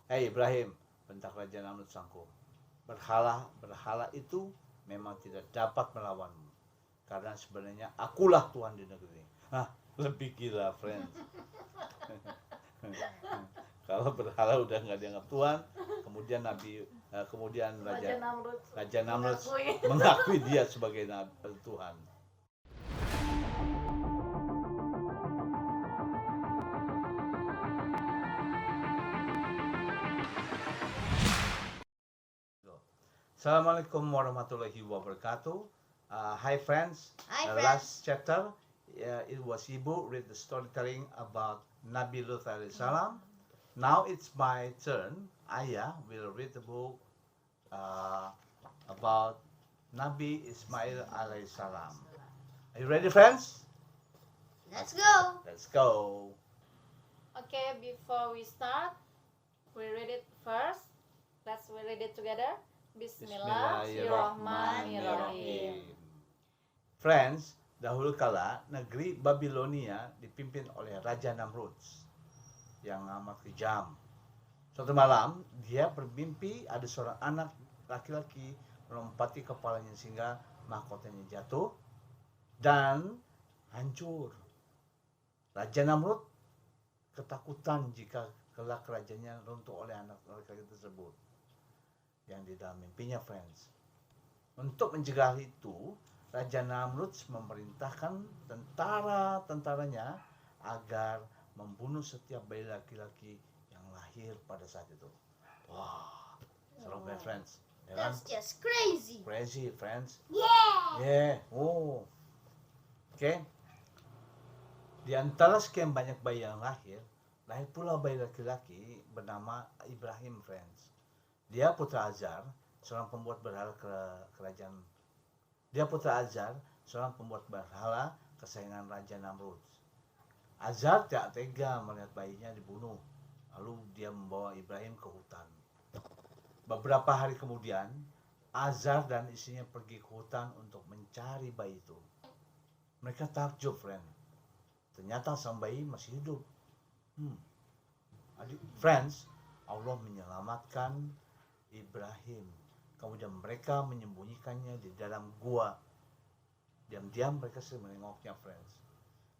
Hei Ibrahim, bentak Raja Namrud sangko. Berhala itu memang tidak dapat melawanmu. Karena sebenarnya akulah Tuhan di negeri ini. Hah, lebih gila, friends. Kalau berhala udah nggak dianggap Tuhan, kemudian Raja Namrud mengakui dia sebagai Tuhan. Assalamualaikum warahmatullahi wabarakatuh. Hi friends. Hi, The friends. last chapter, it was Ibu read the storytelling about Nabi Lut alaihi salam. Now it's my turn. Ayah will read the book about Nabi Ismail alaihi salam. Are you ready, friends? Let's go. Let's go. Okay, before we start, we read it first. Let's read it together. Bismillahirrahmanirrahim. Friends, dahulu kala negeri Babilonia dipimpin oleh Raja Namrud yang amat kejam. Suatu malam, dia bermimpi ada seorang anak laki-laki melompati kepalanya sehingga mahkotanya jatuh dan hancur. Raja Namrud ketakutan jika kelak kerajaannya runtuh oleh anak laki-laki tersebut yang di dalam mimpinya, friends. Untuk mencegah itu, Raja Namrud memerintahkan tentara-tentaranya agar membunuh setiap bayi laki-laki yang lahir pada saat itu. Wah, serem ya, friends. Ya kan? That's just crazy. Crazy, friends. Yeah. Yeah. Oh. Oke. Di antara sekian banyak bayi yang lahir pula bayi laki-laki bernama Ibrahim, friends. Dia putra Azar, seorang pembuat berhala kerajaan. Dia putra Azar, seorang pembuat berhala kesayangan Raja Namrud. Azar tidak tega melihat bayinya dibunuh. Lalu dia membawa Ibrahim ke hutan. Beberapa hari kemudian, Azar dan istrinya pergi ke hutan untuk mencari bayi itu. Mereka takjub, friend. Ternyata sang bayi masih hidup. Friends, Allah menyelamatkan Ibrahim. Kemudian mereka menyembunyikannya di dalam gua. Diam-diam mereka sering menengoknya, friends.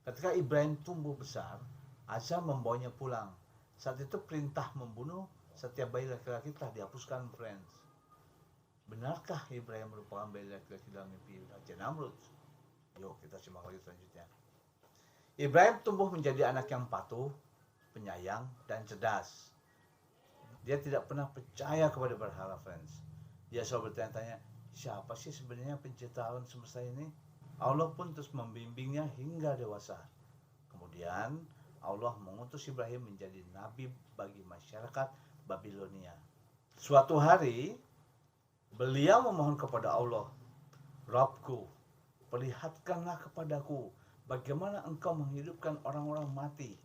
Ketika Ibrahim tumbuh besar, Azar membawanya pulang. Saat itu perintah membunuh setiap bayi laki-laki telah dihapuskan, friends. Benarkah Ibrahim merupakan bayi laki-laki dalam mimpi Raja Namrud? Yuk kita simak lagi selanjutnya. Ibrahim tumbuh menjadi anak yang patuh, penyayang, dan cerdas. Dia tidak pernah percaya kepada berhala, friends. Dia selalu bertanya-tanya, siapa sih sebenarnya pencipta alam semesta ini? Allah pun terus membimbingnya hingga dewasa. Kemudian Allah mengutus Ibrahim menjadi nabi bagi masyarakat Babilonia. Suatu hari, beliau memohon kepada Allah, Rabbku, perlihatkanlah kepadaku bagaimana engkau menghidupkan orang-orang mati.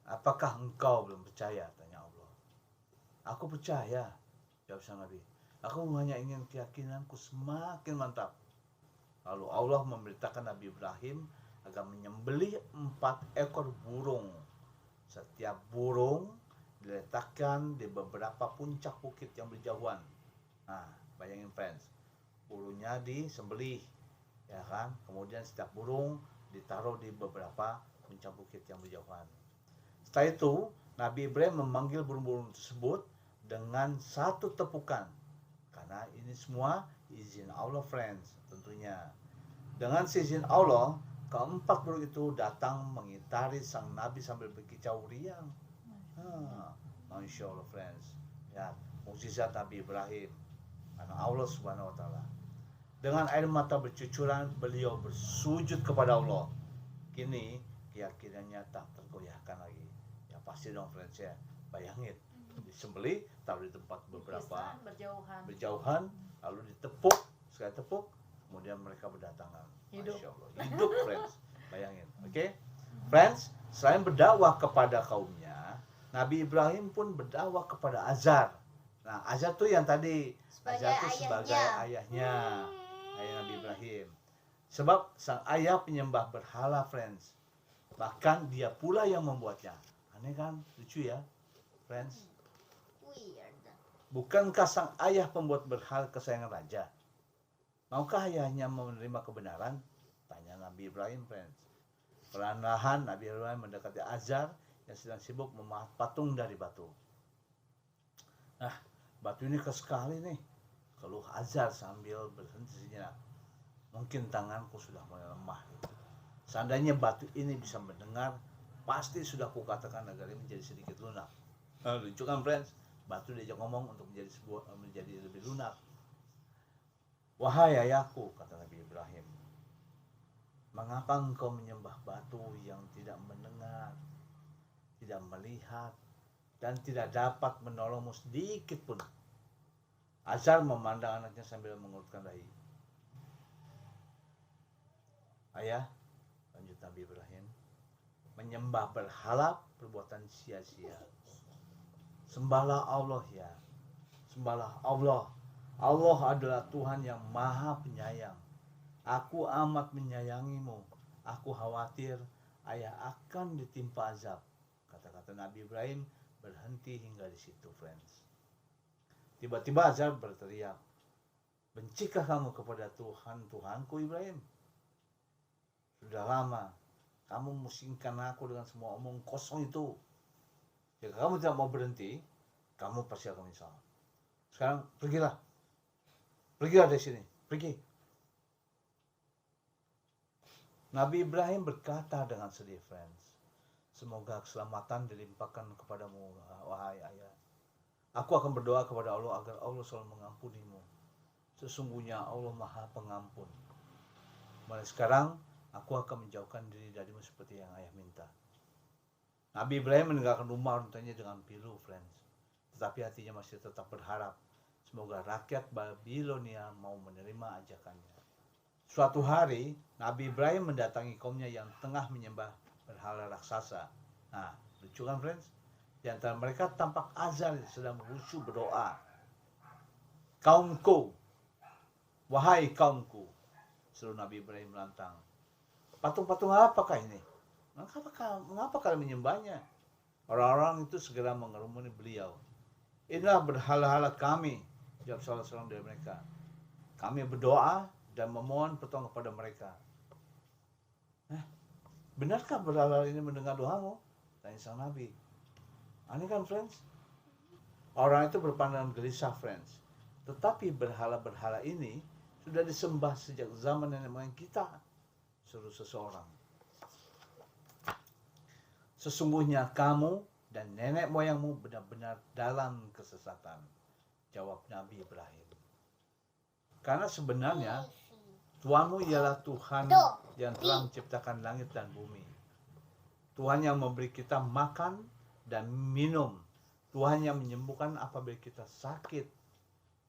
Apakah engkau belum percaya? Tanya Allah. Aku percaya, jawab sang Nabi. Aku hanya ingin keyakinanku semakin mantap. Lalu Allah memberitakan Nabi Ibrahim agar menyembelih 4 ekor burung. Setiap burung diletakkan di beberapa puncak bukit yang berjauhan. Nah, bayangin, friends. Burungnya disembelih, ya kan? Kemudian setiap burung ditaruh di beberapa puncak bukit yang berjauhan. Setelah itu, Nabi Ibrahim memanggil burung-burung tersebut dengan satu tepukan. Karena ini semua izin Allah, friends, tentunya. Dengan seizin Allah, keempat burung itu datang mengitari sang Nabi sambil berkicau riang. Masya Allah, friends. Ya, mukjizat Nabi Ibrahim. Karena Allah Subhanahu Wa Taala. Dengan air mata bercucuran, beliau bersujud kepada Allah. Kini keyakinannya tak tergoyahkan lagi. Ya pasti dong, friends, ya. Bayangin, disembelih, taruh di tempat beberapa berjauhan, lalu ditepuk, sekali tepuk, kemudian mereka berdatangan. Masya Allah, hidup, friends. Bayangin, oke? Friends, selain berdakwah kepada kaumnya, Nabi Ibrahim pun berdakwah kepada Azar. Nah, Azar tuh yang tadi, Azar tuh sebagai ayahnya, ayah Nabi Ibrahim. Sebab sang ayah penyembah berhala, friends. Bahkan dia pula yang membuatnya. Aneh kan? Lucu ya, friends. Bukankah sang ayah pembuat berhala kesayangan raja? Maukah ayahnya menerima kebenaran? Tanya Nabi Ibrahim, friends. Perlahan-lahan Nabi Ibrahim mendekati Azar yang sedang sibuk memahat patung dari batu. Nah, batu ini keras sekali nih, keluh Azar sambil berhenti sejenak. Mungkin tanganku sudah mulai lemah. Seandainya batu ini bisa mendengar, pasti sudah kukatakan agar ini menjadi sedikit lunak. Lucu kan, friends? Batu diajak ngomong untuk menjadi lebih lunak. Wahai ayahku, kata Nabi Ibrahim, mengapa engkau menyembah batu yang tidak mendengar, tidak melihat, dan tidak dapat menolongmu sedikit pun? Azar memandang anaknya sambil mengurutkan dahi. Ayah, lanjut Nabi Ibrahim, menyembah berhala perbuatan sia-sia. Sembahlah Allah ya, sembahlah Allah. Allah adalah Tuhan yang Maha Penyayang. Aku amat menyayangimu. Aku khawatir ayah akan ditimpa azab. Kata-kata Nabi Ibrahim berhenti hingga di situ, friends. Tiba-tiba Azar berteriak, bencikah kamu kepada Tuhanku Ibrahim? Sudah lama kamu musingkan aku dengan semua omong kosong itu. Jika kamu tidak mau berhenti, kamu pasti akan menyesal. Sekarang pergilah. Pergilah dari sini. Pergi. Nabi Ibrahim berkata dengan sedih, friends. Semoga keselamatan dilimpahkan kepadamu, wahai ayah. Aku akan berdoa kepada Allah agar Allah selalu mengampunimu. Sesungguhnya Allah Maha Pengampun. Mulai sekarang, aku akan menjauhkan diri darimu seperti yang ayah minta. Nabi Ibrahim meninggalkan rumah untanya dengan pilu, friends. Tetapi hatinya masih tetap berharap. Semoga rakyat Babilonia mau menerima ajakannya. Suatu hari, Nabi Ibrahim mendatangi kaumnya yang tengah menyembah berhala raksasa. Nah, lucu kan, friends? Di antara mereka tampak Azar yang sedang khusyuk berdoa. Kaumku, wahai kaumku, seru Nabi Ibrahim lantang. Patung-patung apakah ini? Mengapa kalian menyembahnya? Orang-orang itu segera mengerumuni beliau. Inilah berhala-hala kami, jawab salah seorang dari mereka. Kami berdoa dan memohon pertolongan kepada mereka. Benarkah berhala ini mendengar doamu? Tanya sang Nabi. Aneh kan, friends? Orang itu berpandangan gelisah, friends. Tetapi berhala-berhala ini sudah disembah sejak zaman nenek moyang kita, seru seseorang. Sesungguhnya kamu dan nenek moyangmu benar-benar dalam kesesatan, jawab Nabi Ibrahim. Karena sebenarnya Tuhanmu ialah Tuhan yang telah menciptakan langit dan bumi. Tuhan yang memberi kita makan dan minum. Tuhan yang menyembuhkan apabila kita sakit.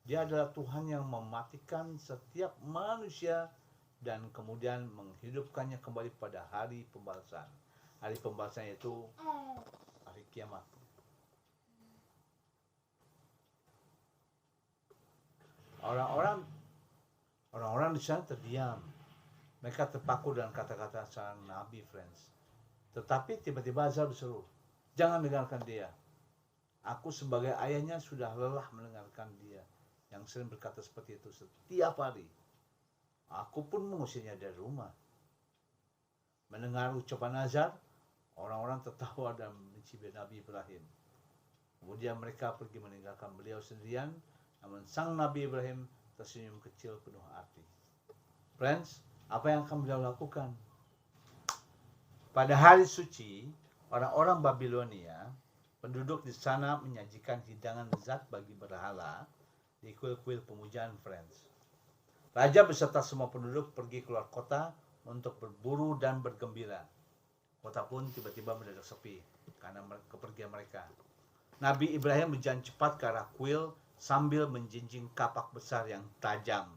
Dia adalah Tuhan yang mematikan setiap manusia dan kemudian menghidupkannya kembali pada hari pembalasan. Hari pembalasan itu hari kiamat. Orang-orang di sana terdiam. Mereka terpaku dengan kata-kata sang Nabi, friends. Tetapi tiba-tiba Azar berseru, jangan dengarkan dia. Aku sebagai ayahnya sudah lelah mendengarkan dia yang sering berkata seperti itu setiap hari. Aku pun mengusirnya dari rumah. Mendengar ucapan Azar, orang-orang tertawa dan mencibir Nabi Ibrahim. Kemudian mereka pergi meninggalkan beliau sendirian, namun sang Nabi Ibrahim tersenyum kecil penuh arti. Friends, apa yang akan beliau lakukan? Pada hari suci, orang-orang Babilonia, penduduk di sana menyajikan hidangan lezat bagi berhala di kuil-kuil pemujaan, friends. Raja beserta semua penduduk pergi keluar kota untuk berburu dan bergembira. Kota pun tiba-tiba mendadak sepi karena kepergian mereka. Nabi Ibrahim berjalan cepat ke arah kuil sambil menjinjing kapak besar yang tajam.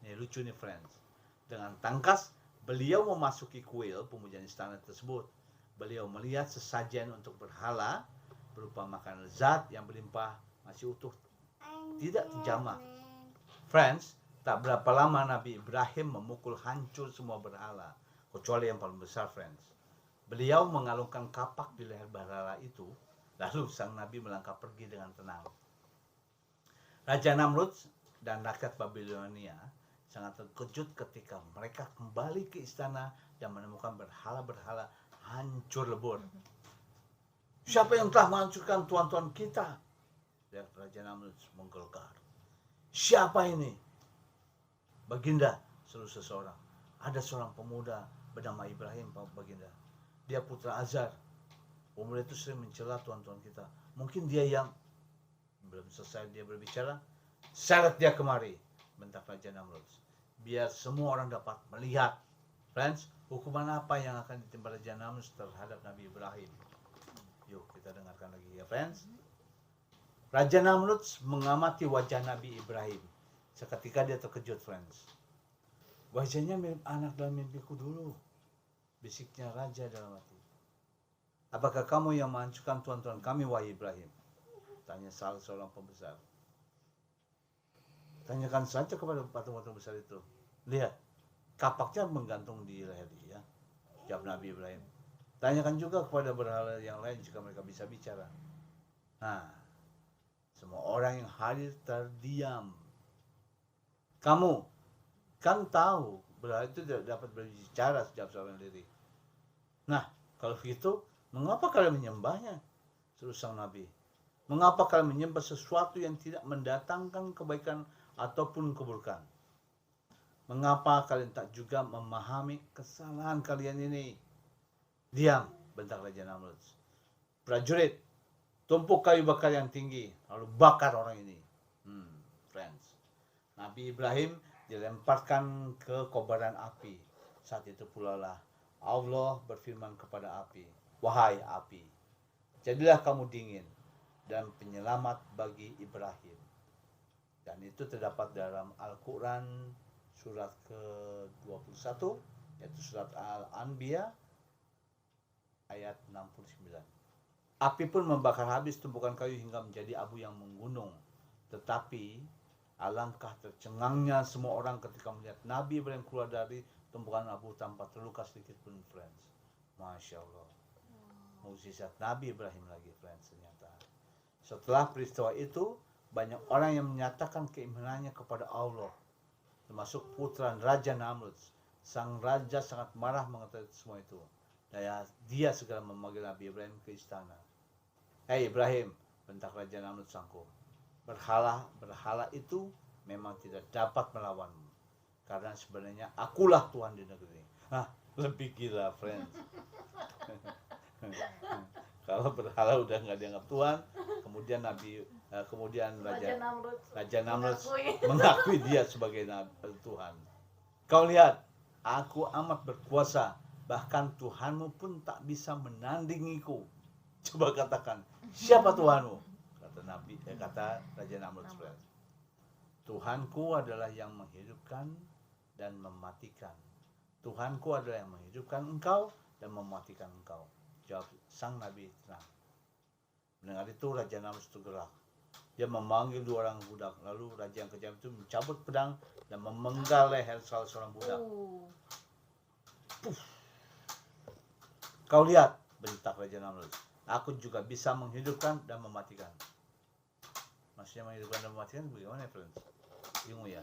Ini lucu nih, friends. Dengan tangkas, beliau memasuki kuil pemujaan istana tersebut. Beliau melihat sesajen untuk berhala berupa makanan lezat yang berlimpah masih utuh, tidak terjamah. Friends, tak berapa lama Nabi Ibrahim memukul hancur semua berhala, kecuali yang paling besar, friends. Beliau mengalungkan kapak di leher berhala itu, lalu sang Nabi melangkah pergi dengan tenang. Raja Namrud dan rakyat Babilonia sangat terkejut ketika mereka kembali ke istana dan menemukan berhala-berhala hancur lebur. Siapa yang telah menghancurkan tuan-tuan kita? Dan Raja Namrud menggelegar. Siapa ini? Baginda, seru seseorang. Ada seorang pemuda bernama Ibrahim, Baginda. Dia putra Azar. Pemuda itu sering mencela tuan-tuan kita. Mungkin dia yang... Belum selesai dia berbicara, seret dia kemari, bentak Raja Namrud. Biar semua orang dapat melihat. Friends, hukuman apa yang akan ditimpa Raja Namrud terhadap Nabi Ibrahim? Yuk kita dengarkan lagi ya, friends. Raja Namrud mengamati wajah Nabi Ibrahim. Seketika dia terkejut, friends. Wajahnya mirip anak dalam mimpiku dulu, bisiknya raja dalam hati. Apakah kamu yang menghancurkan tuan-tuan kami, wahai Ibrahim? Tanya salah seorang pembesar. Tanyakan saja kepada patung-patung besar itu. Lihat, kapaknya menggantung di leher dia. Jawab Nabi Ibrahim. Tanyakan juga kepada berhala yang lain jika mereka bisa bicara. Nah, semua orang yang hadir terdiam. Kamu kan tahu berhala itu tidak dapat berbicara, sejak seorang diri. Nah, kalau begitu, mengapa kalian menyembahnya? Seru sang Nabi. Mengapa kalian menyembah sesuatu yang tidak mendatangkan kebaikan ataupun keburukan? Mengapa kalian tak juga memahami kesalahan kalian ini? Diam, bentak Raja Namrud. Prajurit, tumpuk kayu bakar yang tinggi, lalu bakar orang ini. Friends, Nabi Ibrahim dilemparkan ke kobaran api. Saat itu pula lah Allah berfirman kepada api, wahai api, jadilah kamu dingin dan penyelamat bagi Ibrahim. Dan itu terdapat dalam Al-Quran surat ke-21, yaitu surat Al-Anbiya ayat 69. Api pun membakar habis tumpukan kayu hingga menjadi abu yang menggunung. Tetapi alangkah tercengangnya semua orang ketika melihat Nabi Ibrahim keluar dari tumpukan abu tanpa terluka sedikit pun, friends. Masya Allah. Mukjizat Nabi Ibrahim lagi, friends, ternyata. Setelah peristiwa itu, banyak orang yang menyatakan keimanannya kepada Allah, termasuk putra Raja Namrud. Sang raja sangat marah mengetahui semua itu. Dan dia segera memanggil Nabi Ibrahim ke istana. Hei Ibrahim, bentak Raja Namrud sanggup. Berhala itu memang tidak dapat melawanmu. Karena sebenarnya akulah Tuhan di negeri ini. Nah, lebih gila, friends. Kalau berhala udah nggak dianggap Tuhan, kemudian Raja Namrud mengakui dia sebagai Tuhan. Kau lihat, aku amat berkuasa, bahkan Tuhanmu pun tak bisa menandingiku. Coba katakan, siapa Tuhanmu? Kata Raja Namrud. Tuhanku adalah yang menghidupkan dan mematikan. Tuhanku adalah yang menghidupkan engkau dan mematikan engkau. Jawab sang Nabi tenang. Mendengar itu Raja Namrud tergerak. Dia memanggil dua orang budak. Lalu raja yang kejam itu mencabut pedang dan memenggal leher salah seorang budak. Kau lihat, bentak Raja Namrud. Aku juga bisa menghidupkan dan mematikan. Maksudnya menghidupkan dan mematikan bagaimana, friends? Bingung ya?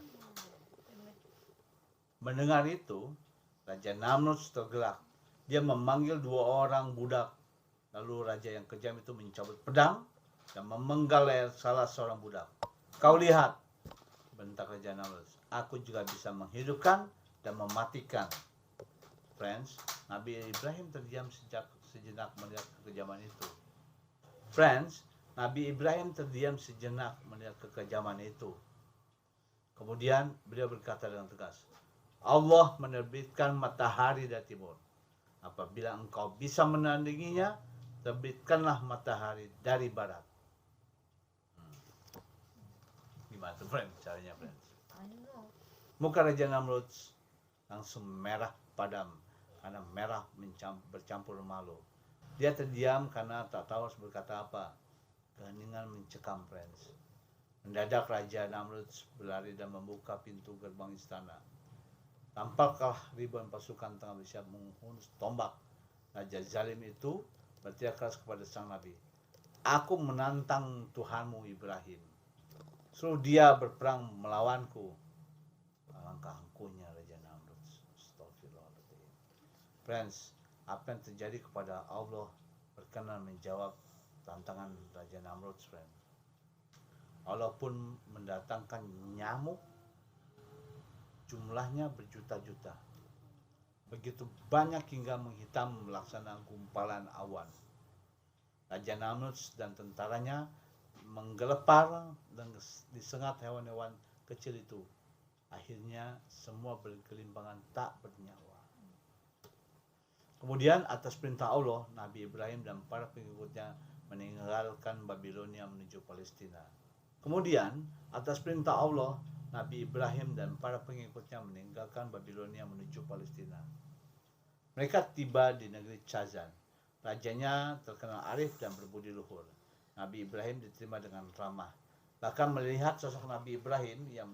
Mendengar itu, Raja Namrud tergerak. Dia memanggil dua orang budak. Lalu raja yang kejam itu mencabut pedang dan memenggal leher salah seorang budak. Kau lihat, bentak Raja Namrud. Aku juga bisa menghidupkan dan mematikan. Friends, Nabi Ibrahim terdiam sejenak melihat kekejaman itu. Friends, Nabi Ibrahim terdiam sejenak melihat kekejaman itu. Kemudian beliau berkata dengan tegas, Allah menerbitkan matahari dari timur. Apabila engkau bisa menandinginya, terbitkanlah matahari dari barat. Gimana tuh, friends, caranya, friends? Muka Raja Namrud langsung merah padam karena merah bercampur malu. Dia terdiam karena tak tahu harus berkata apa. Keheningan mencekam, friends. Mendadak Raja Namrud berlari dan membuka pintu gerbang istana. Tampaklah ribuan pasukan tengah bersiap menghunus tombak. Raja zalim itu berteriak keras kepada sang Nabi, aku menantang Tuhanmu Ibrahim. suruh dia berperang melawanku. Alangkah angkuhnya Raja Namrud. Astagfirullahaladzim. Friends, apa yang terjadi kepada Allah berkenan menjawab tantangan Raja Namrud, friends. Allah pun mendatangkan nyamuk, jumlahnya berjuta-juta. Begitu banyak hingga menghitam melaksanakan gumpalan awan. Raja Namrud dan tentaranya menggelepar dan disengat hewan-hewan kecil itu. Akhirnya semua bergelimpangan tak bernyawa. Kemudian atas perintah Allah, Nabi Ibrahim dan para pengikutnya meninggalkan Babilonia menuju Palestina. Kemudian atas perintah Allah, Nabi Ibrahim dan para pengikutnya meninggalkan Babilonia menuju Palestina. Mereka tiba di negeri Chazan. Rajanya terkenal arif dan berbudi luhur. Nabi Ibrahim diterima dengan ramah. Bahkan melihat sosok Nabi Ibrahim yang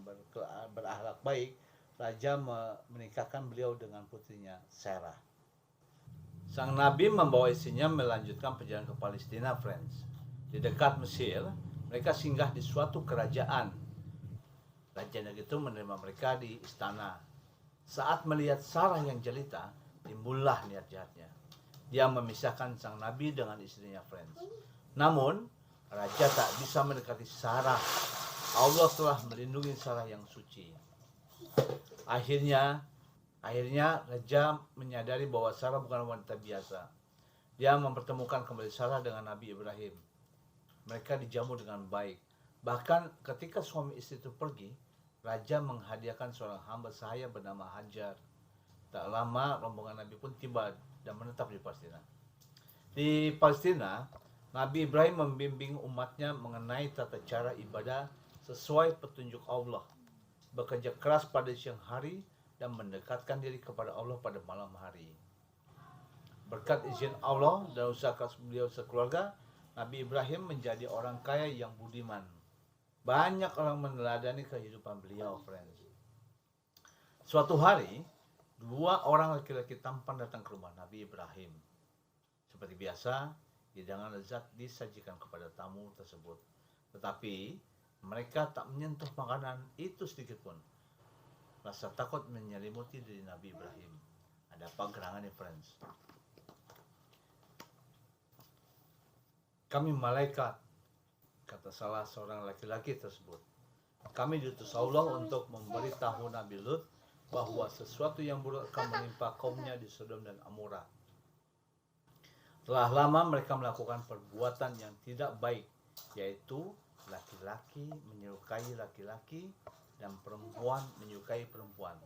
berakhlak baik, raja menikahkan beliau dengan putrinya Sarah. Sang Nabi membawa istrinya melanjutkan perjalanan ke Palestina, friends. Di dekat Mesir, mereka singgah di suatu kerajaan. Raja negeri itu menerima mereka di istana. Saat melihat Sarah yang jelita, timbullah niat jahatnya. Dia memisahkan sang Nabi dengan istrinya, friends. Namun, raja tak bisa mendekati Sarah. Allah telah melindungi Sarah yang suci. Akhirnya raja menyadari bahwa Sarah bukan wanita biasa. Dia mempertemukan kembali Sarah dengan Nabi Ibrahim. Mereka dijamu dengan baik. Bahkan ketika suami istri itu pergi, raja menghadiahkan seorang hamba sahaya bernama Hajar. Tak lama rombongan Nabi pun tiba dan menetap di Palestina. Di Palestina, Nabi Ibrahim membimbing umatnya mengenai tata cara ibadah sesuai petunjuk Allah, bekerja keras pada siang hari dan mendekatkan diri kepada Allah pada malam hari. Berkat izin Allah dan usaha keras beliau sekeluarga, Nabi Ibrahim menjadi orang kaya yang budiman. Banyak orang meneladani kehidupan beliau, friends. Suatu hari, 2 orang laki-laki tampan datang ke rumah Nabi Ibrahim. Seperti biasa, hidangan lezat disajikan kepada tamu tersebut. Tetapi mereka tak menyentuh makanan itu sedikit pun. Rasa takut menyelimuti diri Nabi Ibrahim. Ada apa gerangannya, friends? Kami malaikat, kata salah seorang laki-laki tersebut. Kami diutus Allah untuk memberitahu Nabi Lut bahwa sesuatu yang buruk akan menimpa kaumnya di Sodom dan Amora. Telah lama mereka melakukan perbuatan yang tidak baik, yaitu laki-laki menyukai laki-laki dan perempuan menyukai perempuan.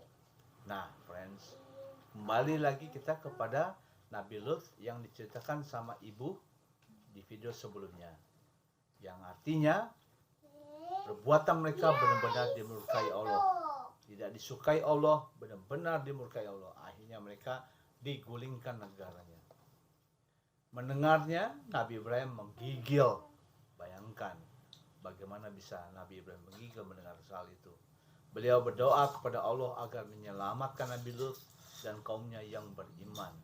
Nah, friends, kembali lagi kita kepada Nabi Lut yang diceritakan sama ibu di video sebelumnya. Yang artinya, perbuatan mereka benar-benar dimurkai Allah. Tidak disukai Allah, benar-benar dimurkai Allah. Akhirnya mereka digulingkan negaranya. Mendengarnya, Nabi Ibrahim menggigil. Bayangkan, bagaimana bisa Nabi Ibrahim menggigil mendengar hal itu. Beliau berdoa kepada Allah agar menyelamatkan Nabi Lut dan kaumnya yang beriman.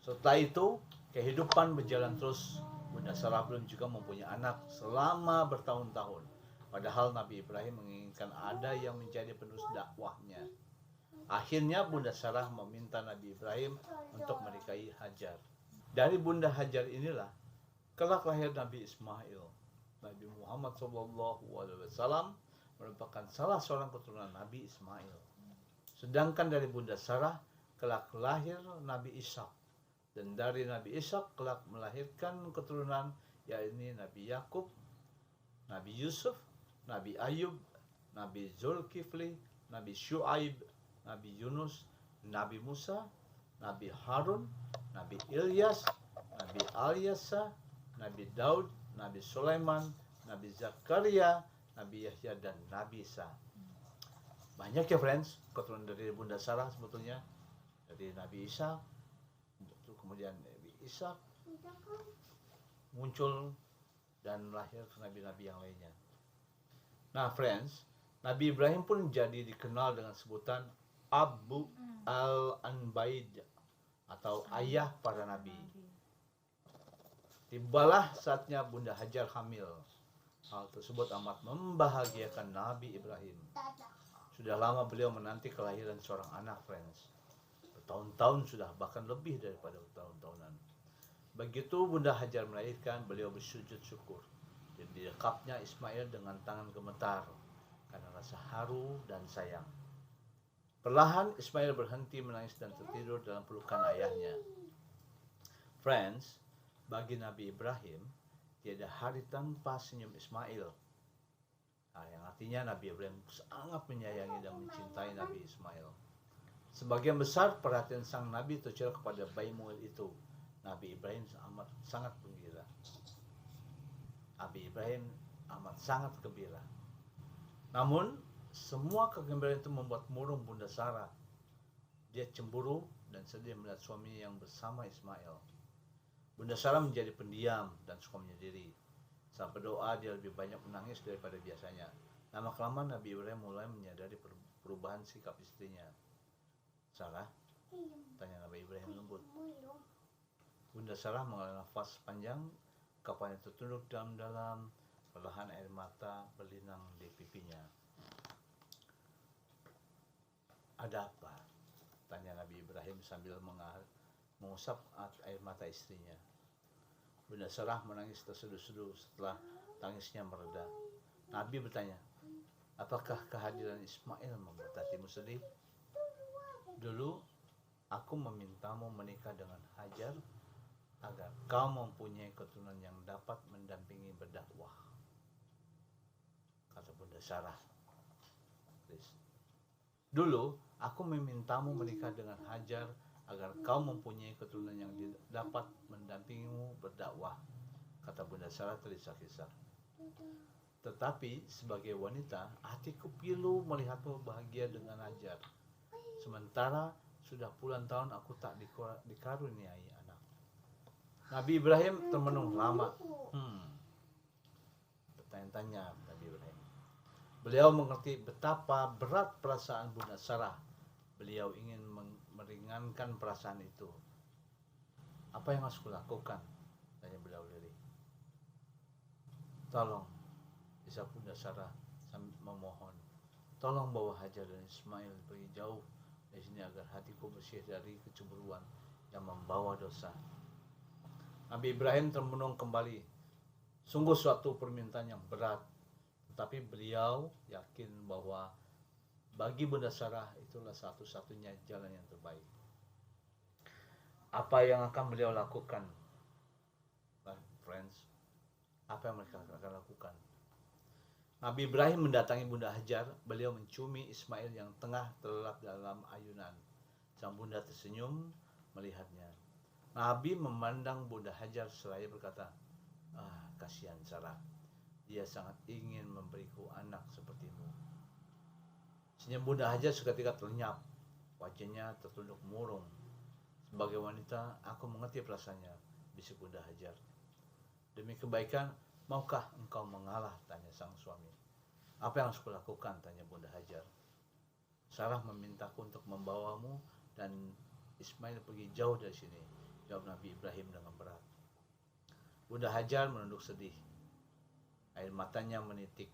Setelah itu, kehidupan berjalan terus. Bunda Sarah belum juga mempunyai anak selama bertahun-tahun. Padahal Nabi Ibrahim menginginkan ada yang menjadi penerus dakwahnya. Akhirnya Bunda Sarah meminta Nabi Ibrahim untuk menikahi Hajar. Dari Bunda Hajar inilah kelak lahir Nabi Ismail. Nabi Muhammad SAW merupakan salah seorang keturunan Nabi Ismail. Sedangkan dari Bunda Sarah kelak lahir Nabi Ishak. Dan dari Nabi Ishak kelak melahirkan keturunan yakni Nabi Yakub, Nabi Yusuf, Nabi Ayub, Nabi Zulkifli, Nabi Syuaib, Nabi Yunus, Nabi Musa, Nabi Harun, Nabi Ilyas, Nabi Alyasa, Nabi Daud, Nabi Sulaiman, Nabi Zakaria, Nabi Yahya, dan Nabi Isa. Banyak ya, friends, keturunan dari Bunda Sarah sebetulnya. Dari Nabi Isa, kemudian Nabi Isa muncul dan lahir nabi-nabi yang lainnya. Nah, friends, Nabi Ibrahim pun jadi dikenal dengan sebutan Abu al-Anbaid atau ayah para nabi. Tibalah saatnya Bunda Hajar hamil. Hal tersebut amat membahagiakan Nabi Ibrahim. Sudah lama beliau menanti kelahiran seorang anak, friends. Bertahun-tahun sudah, bahkan lebih daripada tahun-tahunan. Begitu Bunda Hajar melahirkan, beliau bersujud syukur. Dan didekapnya Ismail dengan tangan gemetar karena rasa haru dan sayang. Perlahan Ismail berhenti menangis dan tertidur dalam pelukan ayahnya. Friends, bagi Nabi Ibrahim, tiada hari tanpa senyum Ismail. Yang artinya Nabi Ibrahim sangat menyayangi dan mencintai Nabi Ismail. Sebagian besar perhatian sang Nabi tercurah kepada bayi mungil itu. Nabi Ibrahim sangat gembira. Nabi Ibrahim amat sangat gembira. Namun, semua kegembiraan itu membuat murung Bunda Sarah. Dia cemburu dan sedih melihat suaminya yang bersama Ismail. Bunda Sarah menjadi pendiam dan suka menyendiri. Saat berdoa, dia lebih banyak menangis daripada biasanya. Lama-kelamaan Nabi Ibrahim mulai menyadari perubahan sikap istrinya. Sarah, tanya Nabi Ibrahim lembut. Bunda Sarah mengeluarkan nafas panjang, kepalanya tertunduk dalam-dalam, perlahan air mata berlinang di pipinya. Ada apa? Tanya Nabi Ibrahim sambil mengusap air mata istrinya. Bunda Sarah menangis terseduh-seduh setelah tangisnya mereda. Nabi bertanya, apakah kehadiran Ismail membuat hatimu sedih? Dulu aku memintamu menikah dengan Hajar agar kau mempunyai keturunan yang dapat mendampingi berdakwah, kata Bunda Sarah. Dulu aku memintamu menikah dengan Hajar agar kau mempunyai keturunan yang dapat mendampingimu berdakwah, kata Bunda Sarah terdesak-desak. Tetapi sebagai wanita, hatiku pilu melihatmu bahagia dengan Hajar. Sementara sudah puluhan tahun aku tak dikaruniai anak. Nabi Ibrahim termenung lama. Bertanya-tanya Nabi Ibrahim. Beliau mengerti betapa berat perasaan Bunda Sarah. Beliau ingin meringankan perasaan itu. Apa yang harus kulakukan? Tanya beliau lirih. Tolong, bisa Bunda Sarah memohon. Tolong bawa Hajar dan Ismail pergi jauh dari sini agar hatiku bersih dari kecemburuan yang membawa dosa. Nabi Ibrahim termenung kembali. Sungguh suatu permintaan yang berat, tetapi beliau yakin bahwa bagi Bunda Sarah itulah satu-satunya jalan yang terbaik. Apa yang akan beliau lakukan? Friends, apa yang mereka akan lakukan? Nabi Ibrahim mendatangi Bunda Hajar. Beliau menciumi Ismail yang tengah terlelap dalam ayunan. Sang bunda tersenyum melihatnya. Nabi memandang Bunda Hajar seraya berkata, kasihan Sarah. Dia sangat ingin memberiku anak sepertimu. Senyum Bunda Hajar seketika terlenyap. Wajahnya tertunduk murung. Sebagai wanita, aku mengerti perasaannya, bisik Bunda Hajar. Demi kebaikan, maukah engkau mengalah? Tanya sang suami. Apa yang harus kulakukan? Tanya Bunda Hajar. Sarah memintaku untuk membawamu dan Ismail pergi jauh dari sini, jawab Nabi Ibrahim dengan berat. Bunda Hajar menunduk sedih. Air matanya menitik.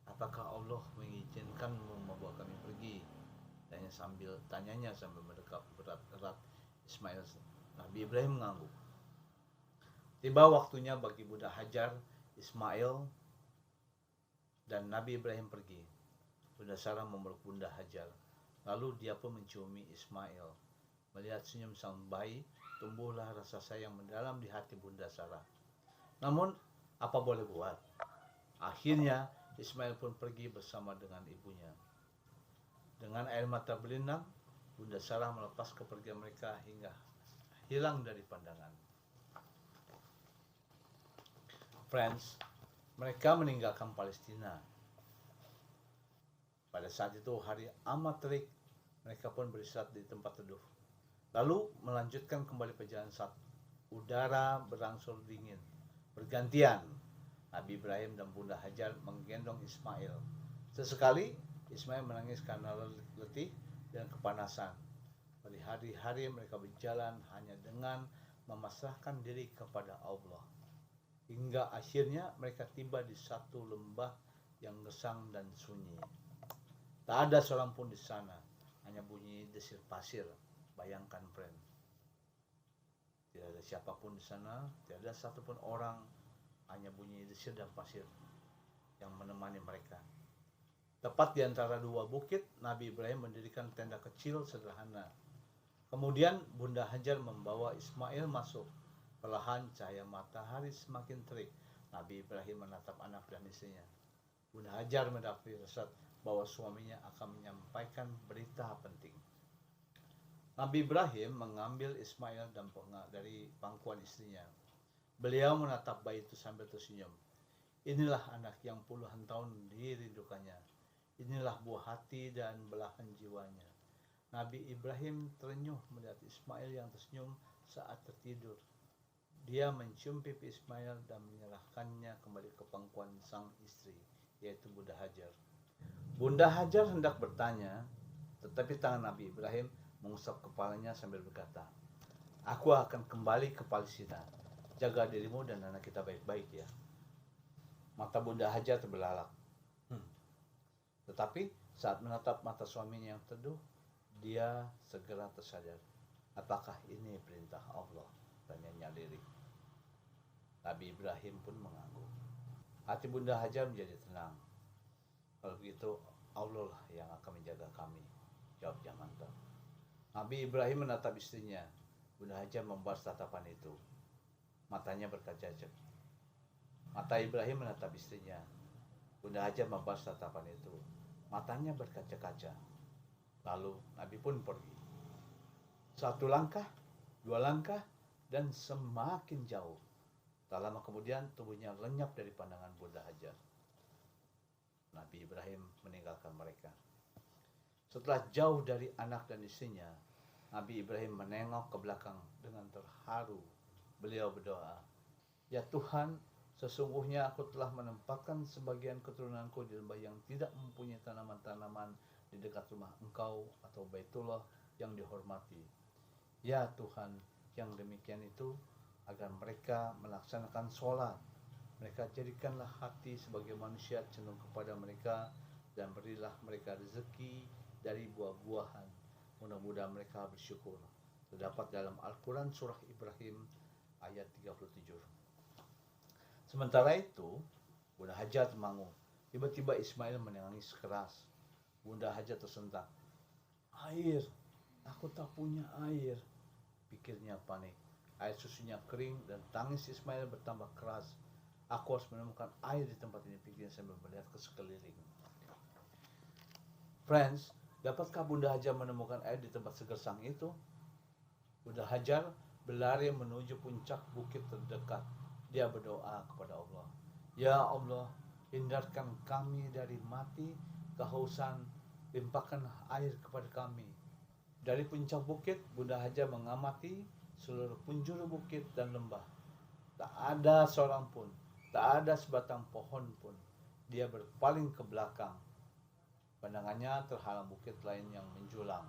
Apakah Allah mengizinkanmu membawa kami pergi? Tanyanya sambil mendekap berat-berat Ismail. Nabi Ibrahim mengangguk. Tiba waktunya bagi Bunda Hajar, Ismail, dan Nabi Ibrahim pergi. Bunda Sarah memeluk Bunda Hajar. Lalu dia pun menciumi Ismail. Melihat senyum sang bayi, tumbuhlah rasa sayang mendalam di hati Bunda Sarah. Namun, apa boleh buat? Akhirnya, Ismail pun pergi bersama dengan ibunya. Dengan air mata berlinang, Bunda Sarah melepas kepergian mereka hingga hilang dari pandangan. Friends, mereka meninggalkan Palestina. Pada saat itu hari amat terik, mereka pun beristirahat di tempat teduh. Lalu melanjutkan kembali perjalanan saat udara berangsur dingin. Bergantian, Nabi Ibrahim dan Bunda Hajar menggendong Ismail. Sesekali, Ismail menangis karena letih dan kepanasan. Berhari-hari mereka berjalan hanya dengan memasrahkan diri kepada Allah. hingga akhirnya mereka tiba di satu lembah yang gersang dan sunyi. Tak ada seorang pun di sana, hanya bunyi desir pasir. Bayangkan, friend. Tidak ada siapapun di sana, tidak ada satupun orang, hanya bunyi desir dan pasir yang menemani mereka. Tepat di antara dua bukit, Nabi Ibrahim mendirikan tenda kecil sederhana. Kemudian Bunda Hajar membawa Ismail masuk. Perlahan cahaya matahari semakin terik. Nabi Ibrahim menatap anak dan istrinya. Bunda Hajar mendapat firasat bahwa suaminya akan menyampaikan berita penting. Nabi Ibrahim mengambil Ismail dan dari pangkuan istrinya. Beliau menatap bayi itu sambil tersenyum. Inilah anak yang puluhan tahun dirindukannya. Inilah buah hati dan belahan jiwanya. Nabi Ibrahim terenyuh melihat Ismail yang tersenyum saat tertidur. Dia mencium pipi Ismail dan menyerahkannya kembali ke pangkuan sang istri, yaitu Bunda Hajar. Bunda Hajar hendak bertanya, tetapi tangan Nabi Ibrahim mengusap kepalanya sambil berkata, "Aku akan kembali ke Palestina. Jaga dirimu dan anak kita baik-baik ya." Mata Bunda Hajar terbelalak. Tetapi saat menatap mata suaminya yang teduh, dia segera tersadar. Apakah ini perintah Allah? Tanyanya lirik. Nabi Ibrahim pun mengangguk. Hati Bunda Hajar menjadi tenang. Kalau begitu, Allah lah yang akan menjaga kami, jawabnya mantap. Nabi Ibrahim menatap istrinya. Bunda Hajar membalas tatapan itu. Matanya berkaca-kaca. Mata Ibrahim menatap istrinya. Bunda Hajar membalas tatapan itu. Matanya berkaca-kaca. Lalu Nabi pun pergi. Satu langkah, dua langkah, dan semakin jauh. Tak lama kemudian tubuhnya lenyap dari pandangan Bunda Hajar. Nabi Ibrahim meninggalkan mereka. Setelah jauh dari anak dan istrinya, Nabi Ibrahim menengok ke belakang dengan terharu. Beliau berdoa, "Ya Tuhan, sesungguhnya aku telah menempatkan sebagian keturunanku di lembah yang tidak mempunyai tanaman-tanaman di dekat rumah Engkau atau Baitullah yang dihormati. Ya Tuhan, yang demikian itu agar mereka melaksanakan sholat. Mereka jadikanlah hati sebagai manusia cenderung kepada mereka dan berilah mereka rezeki dari buah-buahan. Mudah-mudahan mereka bersyukur." Terdapat dalam Al-Quran Surah Ibrahim ayat 37. Sementara itu, Bunda Hajar termangu. Tiba-tiba Ismail menangis keras. Bunda Hajar tersentak. "Air, aku tak punya air," pikirnya panik. Air susunya kering dan tangis Ismail bertambah keras. "Aku harus menemukan air di tempat ini," pikirnya sambil melihat ke sekeliling. Friends, dapatkah Bunda Hajar menemukan air di tempat segersang itu? Bunda Hajar berlari menuju puncak bukit terdekat. Dia berdoa kepada Allah, "Ya Allah, hindarkan kami dari mati, kehausan, limpahkan air kepada kami." Dari puncak bukit, Bunda Hajar mengamati seluruh penjuru bukit dan lembah. Tak ada seorang pun, tak ada sebatang pohon pun. Dia berpaling ke belakang. Pandangannya terhalang bukit lain yang menjulang.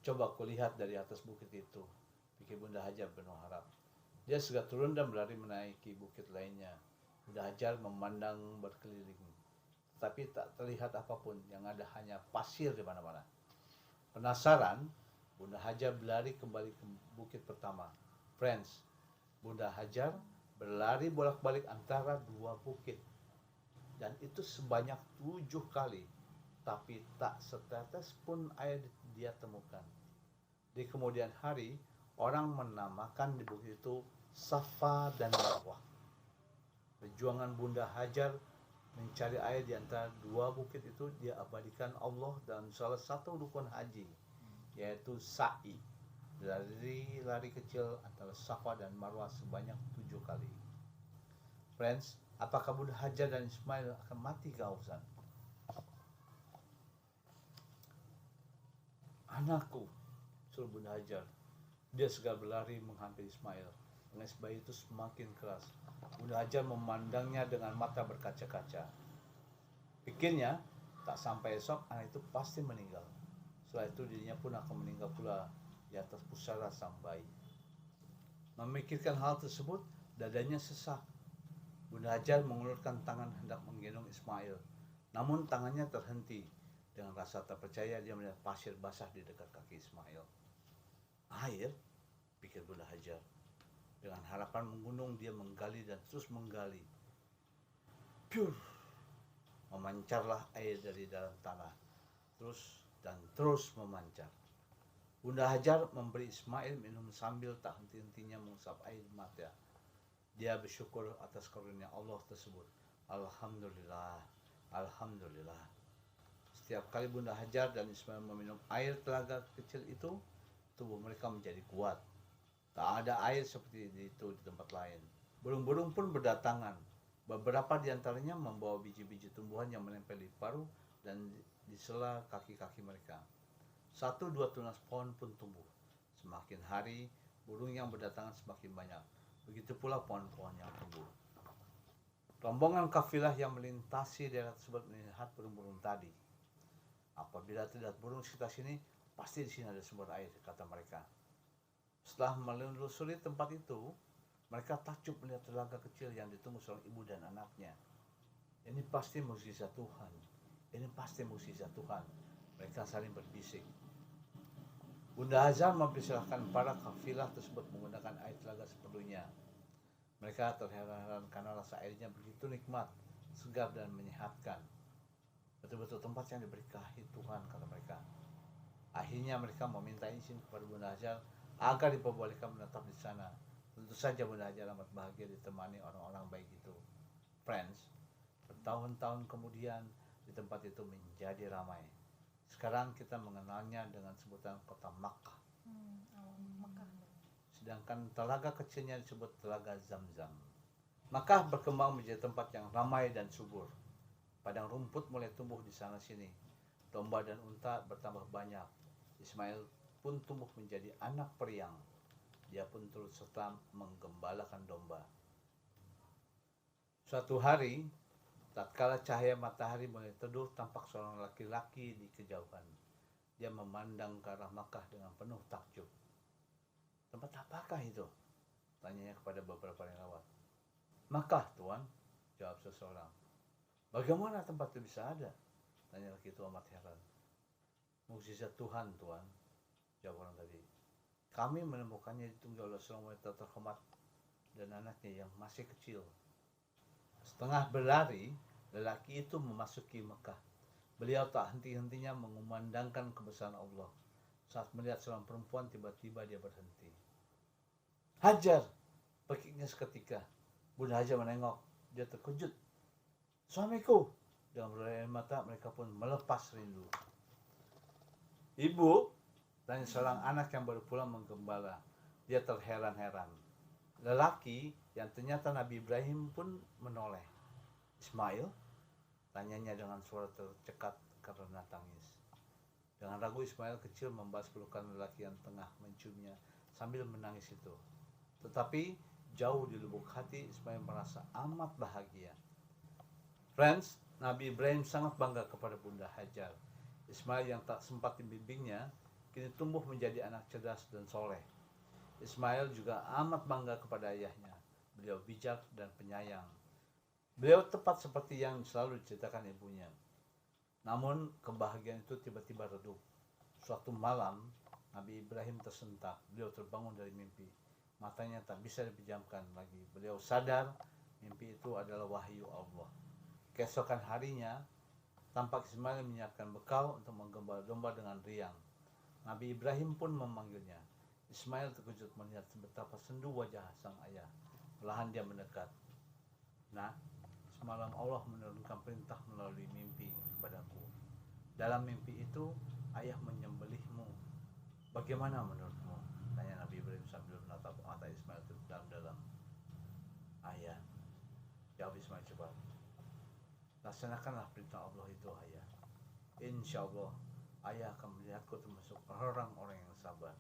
"Coba kulihat dari atas bukit itu," pikir Bunda Hajar penuh harap. Dia segera turun dan berlari menaiki bukit lainnya. Bunda Hajar memandang berkeliling, tapi tak terlihat apapun. Yang ada hanya pasir di mana-mana. Penasaran, Bunda Hajar berlari kembali ke bukit pertama. Friends, Bunda Hajar berlari bolak-balik antara dua bukit. Dan itu sebanyak 7 kali. Tapi tak setetes pun air dia temukan. Di kemudian hari, orang menamakan di bukit itu Safa dan Marwah. Perjuangan Bunda Hajar mencari air di antara dua bukit itu dia abadikan Allah dalam salah satu rukun haji, yaitu sa'i, lari kecil antara Safa dan Marwah sebanyak 7 kali. Friends, apakah Bunda Hajar dan Ismail akan mati kehausan? "Anakku," suruh Bunda Hajar. Dia segera berlari menghampiri Ismail. Tangis bayi itu semakin keras. Bunda Hajar memandangnya dengan mata berkaca-kaca. Pikirnya, tak sampai esok anak itu pasti meninggal. Setelah itu dirinya pun akan meninggal pula di atas pusara sang bayi. Memikirkan hal tersebut, Dadanya sesak. Bunda Hajar mengulurkan tangan hendak menggendong Ismail. Namun tangannya terhenti. Dengan rasa tak percaya dia melihat pasir basah di dekat kaki Ismail. Air, pikir Bunda Hajar. Dengan harapan menggunung dia menggali dan terus menggali. Pur, memancarlah air dari dalam tanah. Terus memancar. Bunda Hajar memberi Ismail minum sambil tak henti-hentinya mengusap air mata. Dia bersyukur atas karunia Allah tersebut. Alhamdulillah, Alhamdulillah. Setiap kali Bunda Hajar dan Ismail meminum air telaga kecil itu, tubuh mereka menjadi kuat. Tak ada air seperti itu di tempat lain. Burung-burung pun berdatangan. Beberapa di antaranya membawa biji-biji tumbuhan yang menempel di paruh dan di sela kaki-kaki mereka. 1-2 tunas pohon pun tumbuh. Semakin hari, burung yang berdatangan semakin banyak. Begitu pula pohon-pohon yang tumbuh. Rombongan kafilah yang melintasi daerah tersebut melihat burung-burung tadi. Apabila terlihat burung sekitar sini, pasti di sini ada sumber air, kata mereka. Setelah menelusuri tempat itu, mereka takjub melihat telaga kecil yang ditunggu seorang ibu dan anaknya. Ini pasti mukjizat Tuhan. Ini pasti mukjizat Tuhan. Mereka saling berbisik. Bunda Hajar mempersilahkan para kafilah tersebut menggunakan air telaga seperlunya. Mereka terheran-heran karena rasa airnya begitu nikmat, segar dan menyehatkan. Betul-betul tempat yang diberkahi Tuhan, kata mereka. Akhirnya mereka meminta izin kepada Bunda Hajar agar diperbolehkan menetap di sana. Tentu saja Bunda Hajar amat bahagia ditemani orang-orang baik itu. Friends, bertahun-tahun kemudian di tempat itu menjadi ramai. Sekarang kita mengenalnya dengan sebutan kota Makkah. Makkah. Sedangkan telaga kecilnya disebut telaga Zamzam. Makkah berkembang menjadi tempat yang ramai dan subur. Padang rumput mulai tumbuh di sana sini. Domba dan unta bertambah banyak. Ismail pun tumbuh menjadi anak periang. Dia pun turut serta menggembalakan domba. Suatu hari, tatkala cahaya matahari mulai teduh, tampak seorang laki-laki di kejauhan. Dia memandang ke arah Makkah dengan penuh takjub. Tempat apakah itu? Tanyanya kepada beberapa yang lewat. Makkah, Tuan, jawab seseorang. Bagaimana tempat itu bisa ada? Tanya laki itu amat heran. Mukjizat Tuhan, Tuan, jawab orang tadi. Kami menemukannya ditunggu oleh seorang wanita terhormat dan anaknya yang masih kecil. Setengah berlari, lelaki itu memasuki Mekah. Beliau tak henti-hentinya mengumandangkan kebesaran Allah. Saat melihat seorang perempuan, tiba-tiba dia berhenti. Hajar! Pekiknya seketika. Bunda Hajar menengok. Dia terkejut. Suamiku! Dengan berlai mata, mereka pun melepas rindu. Ibu! Tanya seorang anak yang baru pulang menggembala. Dia terheran-heran. Lelaki yang ternyata Nabi Ibrahim pun menoleh. Ismail? Tanyanya dengan suara tercekat karena tangis. Dengan ragu Ismail kecil membahas pelukan lelaki yang tengah menciumnya sambil menangis itu. Tetapi jauh di lubuk hati Ismail merasa amat bahagia. Friends, Nabi Ibrahim sangat bangga kepada Bunda Hajar. Ismail yang tak sempat dibimbingnya kini tumbuh menjadi anak cerdas dan soleh. Ismail juga amat bangga kepada ayahnya. Beliau bijak dan penyayang. Beliau tepat seperti yang selalu diceritakan ibunya. Namun kebahagiaan itu tiba-tiba redup. Suatu malam, Nabi Ibrahim tersentak. Beliau terbangun dari mimpi. Matanya tak bisa dipejamkan lagi. Beliau sadar mimpi itu adalah wahyu Allah. Keesokan harinya, tampak Ismail menyiapkan bekal untuk menggembala domba dengan riang. Nabi Ibrahim pun memanggilnya. Ismail terkejut melihat betapa sendu wajah sang ayah. Perlahan dia mendekat. Nah, semalam Allah menurunkan perintah melalui mimpi kepadaku. Dalam mimpi itu, ayah menyembelihmu. Bagaimana menurutmu? Tanya Nabi Ibrahim sambil menatap mata Ismail ke dalam-dalam. Ayah, jawab Ismail cepat. Laksanakanlah perintah Allah itu, ayah. Insya Allah, ayah akan melihatku termasuk orang-orang yang sabar.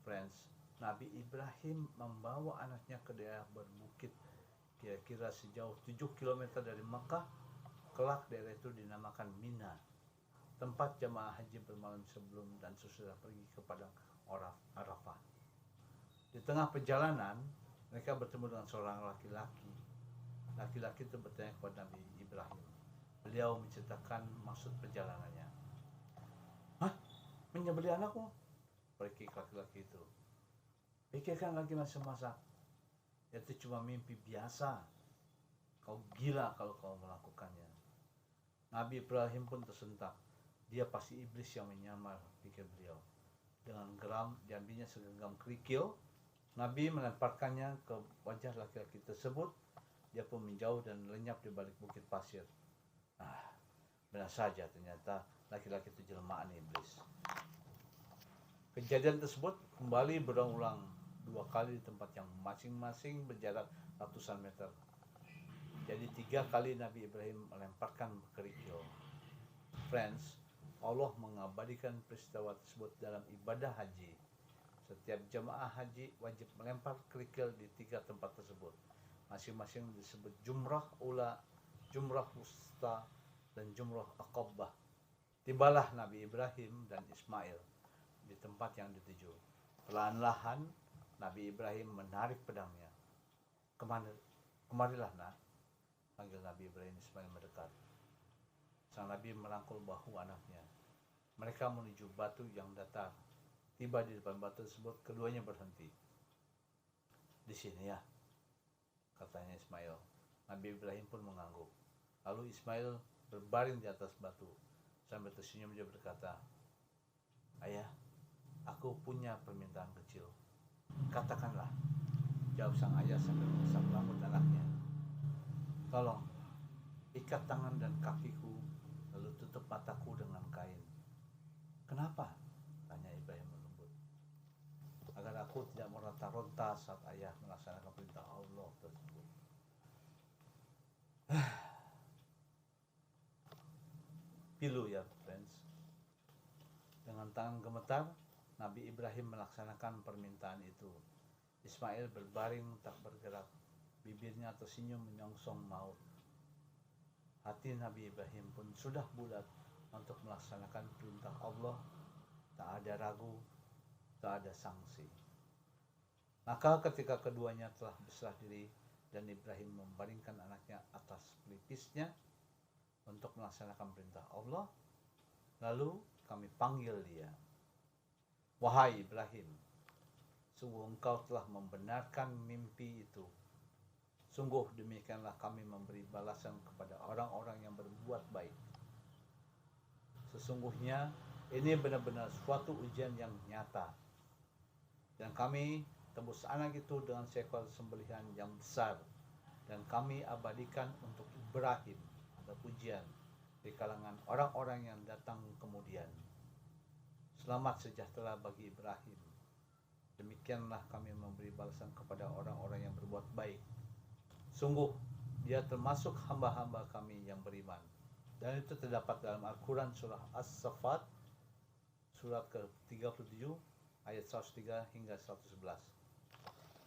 Friends, Nabi Ibrahim membawa anaknya ke daerah berbukit kira-kira sejauh 7 km dari Mekah. Kelak daerah itu dinamakan Mina, tempat jamaah haji bermalam sebelum dan sesudah pergi ke padang Arafah. Di tengah perjalanan, Mereka bertemu dengan seorang laki-laki. Laki-laki itu bertanya kepada Nabi Ibrahim. Beliau menceritakan maksud perjalanannya. Hah? Menyembelih anakmu? Pergi laki-laki itu. Pikirkan lagi masa-masa. Itu cuma mimpi biasa. Kau gila kalau kau melakukannya. Nabi Ibrahim pun tersentak. Dia pasti iblis yang menyamar, pikir beliau. Dengan geram diambilnya segenggam kerikil. Nabi melemparkannya ke wajah laki-laki tersebut. Dia pun menjauh dan lenyap di balik bukit pasir. Benar saja ternyata laki-laki itu jelmaan iblis. Kejadian tersebut kembali berulang-ulang 2 kali di tempat yang masing-masing berjarak ratusan meter. Jadi 3 kali Nabi Ibrahim melemparkan kerikil. Friends, Allah mengabadikan peristiwa tersebut dalam ibadah haji. Setiap jemaah haji wajib melempar kerikil di 3 tempat tersebut. Masing-masing disebut jumrah ula, jumrah wusta, dan jumrah aqabah. Tibalah Nabi Ibrahim dan Ismail di tempat yang dituju. Perlahan-lahan Nabi Ibrahim menarik pedangnya. Kemarilah nak, panggil Nabi Ibrahim. Ismail mendekat. Sang Nabi merangkul bahu anaknya. Mereka menuju batu yang datar. Tiba di depan batu tersebut, keduanya berhenti. Di sini ya, katanya Ismail. Nabi Ibrahim pun mengangguk. Lalu Ismail berbaring di atas batu. Sambil tersenyum dia berkata, Ayah, aku punya permintaan kecil. Katakanlah, jawab sang ayah sambil mengusap rambut anaknya. Tolong, ikat tangan dan kakiku, lalu tutup mataku dengan kain. Kenapa? Tanya Ibrahim melembut. Agar aku tidak meronta-ronta saat ayah melaksanakan perintah Allah tersebut. Pilu ya, friends. Dengan tangan gemetar, Nabi Ibrahim melaksanakan permintaan itu. Ismail berbaring tak bergerak. Bibirnya tersenyum menyongsong maut. Hati Nabi Ibrahim pun sudah bulat untuk melaksanakan perintah Allah. Tak ada ragu, tak ada sanksi. Maka ketika keduanya telah berserah diri dan Ibrahim membaringkan anaknya atas pelipisnya untuk melaksanakan perintah Allah, lalu kami panggil dia. Wahai Ibrahim, sungguh engkau telah membenarkan mimpi itu. Sungguh demikianlah kami memberi balasan kepada orang-orang yang berbuat baik. Sesungguhnya ini benar-benar suatu ujian yang nyata. Dan kami tebus anak itu dengan seekor sembelihan yang besar. Dan kami abadikan untuk Ibrahim, ada pujian di kalangan orang-orang yang datang kemudian. Selamat sejahtera bagi Ibrahim. Demikianlah kami memberi balasan kepada orang-orang yang berbuat baik. Sungguh, dia termasuk hamba-hamba kami yang beriman. Dan itu terdapat dalam Al-Quran surah As-Saffat, surat ke-37, ayat 103 hingga 111.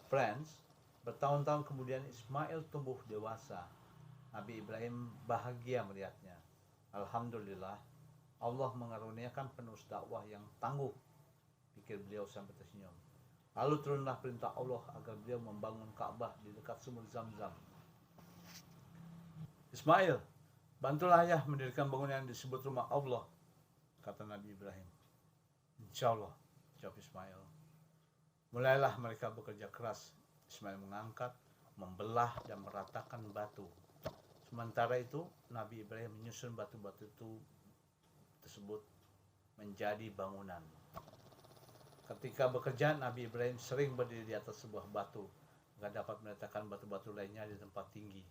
Friends, bertahun-tahun kemudian Ismail tumbuh dewasa. Nabi Ibrahim bahagia melihatnya. Alhamdulillah, Allah mengaruniakan penerus dakwah yang tangguh, pikir beliau sampai tersenyum. Lalu turunlah perintah Allah agar beliau membangun Ka'bah di dekat sumur Zam-Zam. Ismail, bantulah ayah mendirikan bangunan yang disebut rumah Allah, kata Nabi Ibrahim. Insya Allah, jawab Ismail. Mulailah mereka bekerja keras. Ismail mengangkat, membelah dan meratakan batu. Sementara itu, Nabi Ibrahim menyusun batu-batu itu tersebut menjadi bangunan. Ketika bekerja, Nabi Ibrahim sering berdiri di atas sebuah batu agar dapat meletakkan batu-batu lainnya di tempat tinggi.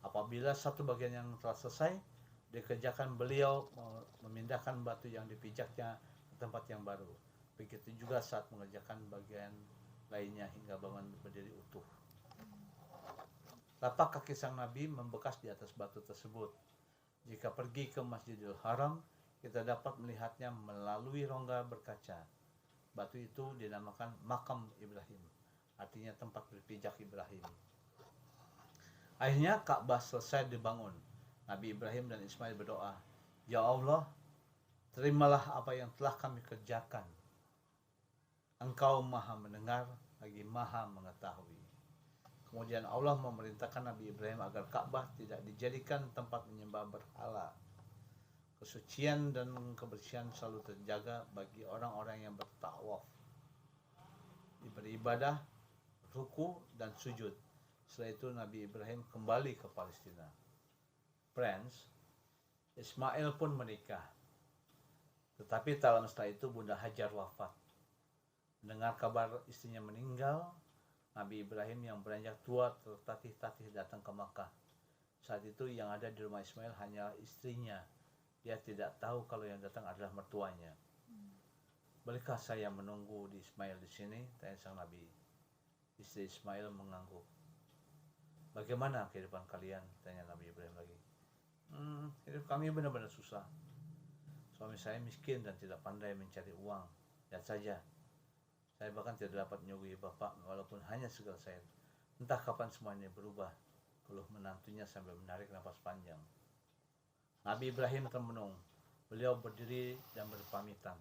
Apabila satu bagian yang telah selesai dikerjakan, beliau memindahkan batu yang dipijaknya ke tempat yang baru. Begitu juga saat mengerjakan bagian lainnya hingga bangunan berdiri utuh. Tapak kaki sang Nabi membekas di atas batu tersebut. Jika pergi ke Masjidil Haram, kita dapat melihatnya melalui rongga berkaca. Batu itu dinamakan Makam Ibrahim, artinya tempat berpijak Ibrahim. Akhirnya Ka'bah selesai dibangun. Nabi Ibrahim dan Ismail berdoa, Ya Allah, terimalah apa yang telah kami kerjakan. Engkau maha mendengar lagi maha mengetahui. Kemudian Allah memerintahkan Nabi Ibrahim agar Ka'bah tidak dijadikan tempat menyembah berhala. Kesucian dan kebersihan selalu terjaga bagi orang-orang yang bertawaf, beribadah, ruku dan sujud. Setelah itu Nabi Ibrahim kembali ke Palestina. Friends, Ismail pun menikah. Tetapi tak lama setelah itu Bunda Hajar wafat. Mendengar kabar istrinya meninggal, Nabi Ibrahim yang beranjak tua tertatih-tatih datang ke Makkah. Saat itu yang ada di rumah Ismail hanya istrinya. Dia tidak tahu kalau yang datang adalah mertuanya. Bolehkah saya menunggu di Ismail di sini? Tanya sang Nabi. Istri Ismail mengangguk. Bagaimana kehidupan kalian? Tanya Nabi Ibrahim lagi. Hidup kami benar-benar susah. Suami saya miskin dan tidak pandai mencari uang. Lihat saja. Saya bahkan tidak dapat menyuguhi bapak walaupun hanya segelas air. Entah kapan semuanya berubah. Keluh menantunya sambil menarik napas panjang. Nabi Ibrahim termenung. Beliau berdiri dan berpamitan.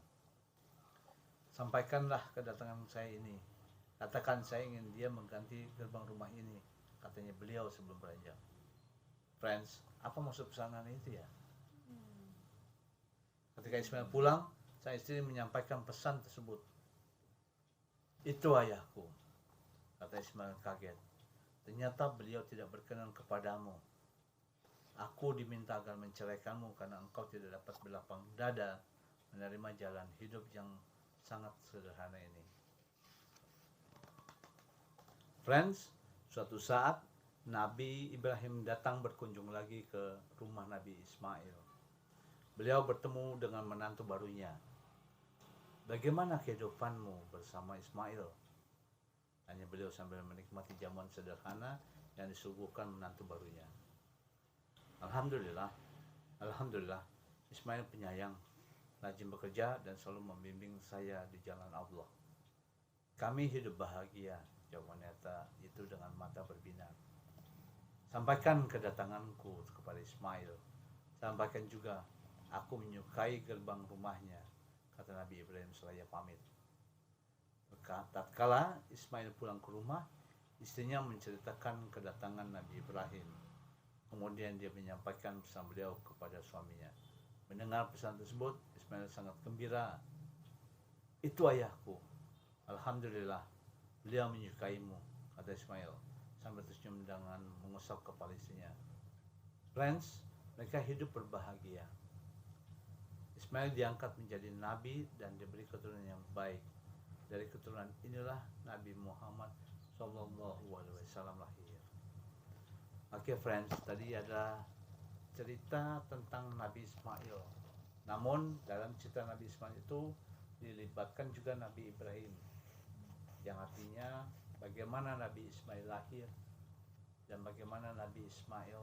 Sampaikanlah kedatangan saya ini. Katakan saya ingin dia mengganti gerbang rumah ini. Katanya beliau sebelum beranjak. Friends, apa maksud pesanan itu ya? Ketika Ismail pulang, sang istri menyampaikan pesan tersebut. Itu ayahku, kata Ismail kaget. Ternyata beliau tidak berkenan kepadamu. Aku diminta agar menceraikanmu karena engkau tidak dapat berlapang dada menerima jalan hidup yang sangat sederhana ini. Friends, suatu saat Nabi Ibrahim datang berkunjung lagi ke rumah Nabi Ismail. Beliau bertemu dengan menantu barunya. Bagaimana kehidupanmu bersama Ismail? Tanya beliau sambil menikmati jamuan sederhana yang disuguhkan menantu barunya. Alhamdulillah, Ismail penyayang, rajin bekerja dan selalu membimbing saya di jalan Allah. Kami hidup bahagia, jawab wanita itu dengan mata berbinar. Sampaikan kedatanganku kepada Ismail. Sampaikan juga, aku menyukai gerbang rumahnya, kata Nabi Ibrahim selaya pamit. Tatkala Ismail pulang ke rumah, istrinya menceritakan kedatangan Nabi Ibrahim. Kemudian dia menyampaikan pesan beliau kepada suaminya. Mendengar pesan tersebut, Ismail sangat gembira. Itu ayahku. Alhamdulillah, beliau menyukaimu, kata Ismail sambil tersenyum dengan mengusap kepala istrinya. Friends, mereka hidup berbahagia. Ismail diangkat menjadi nabi dan diberi keturunan yang baik. Dari keturunan inilah Nabi Muhammad SAW lahir. Oke friends, tadi ada cerita tentang Nabi Ismail. Namun dalam cerita Nabi Ismail itu dilibatkan juga Nabi Ibrahim, yang artinya bagaimana Nabi Ismail lahir dan bagaimana Nabi Ismail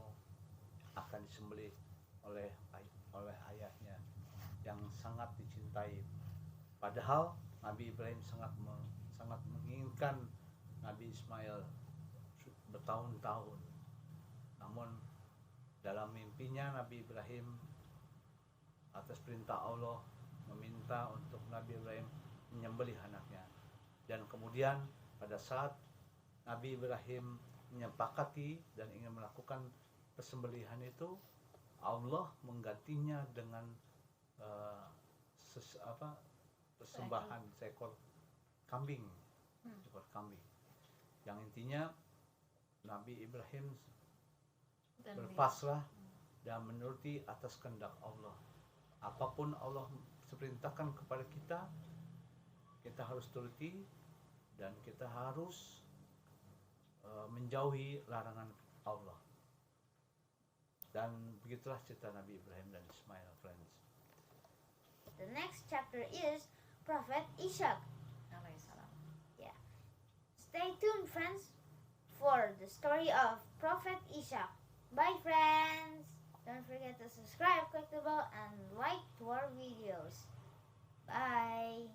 akan disembelih oleh ayahnya yang sangat dicintai. Padahal Nabi Ibrahim sangat menginginkan Nabi Ismail bertahun-tahun. Namun dalam mimpinya Nabi Ibrahim atas perintah Allah meminta untuk Nabi Ibrahim menyembelih anaknya. Dan kemudian pada saat Nabi Ibrahim menyepakati dan ingin melakukan persembelihan itu, Allah menggantinya dengan persembahan seekor kambing, yang intinya Nabi Ibrahim berpasrah dan menuruti atas kehendak Allah. Apapun Allah perintahkan kepada kita, kita harus turuti dan kita harus menjauhi larangan Allah. Dan begitulah cerita Nabi Ibrahim dan Ismail, friends. The next chapter is Prophet Ishaq. Alaihissalam. Yeah. Stay tuned, friends, for the story of Prophet Ishaq. Bye, friends. Don't forget to subscribe, click the bell, and like to our videos. Bye.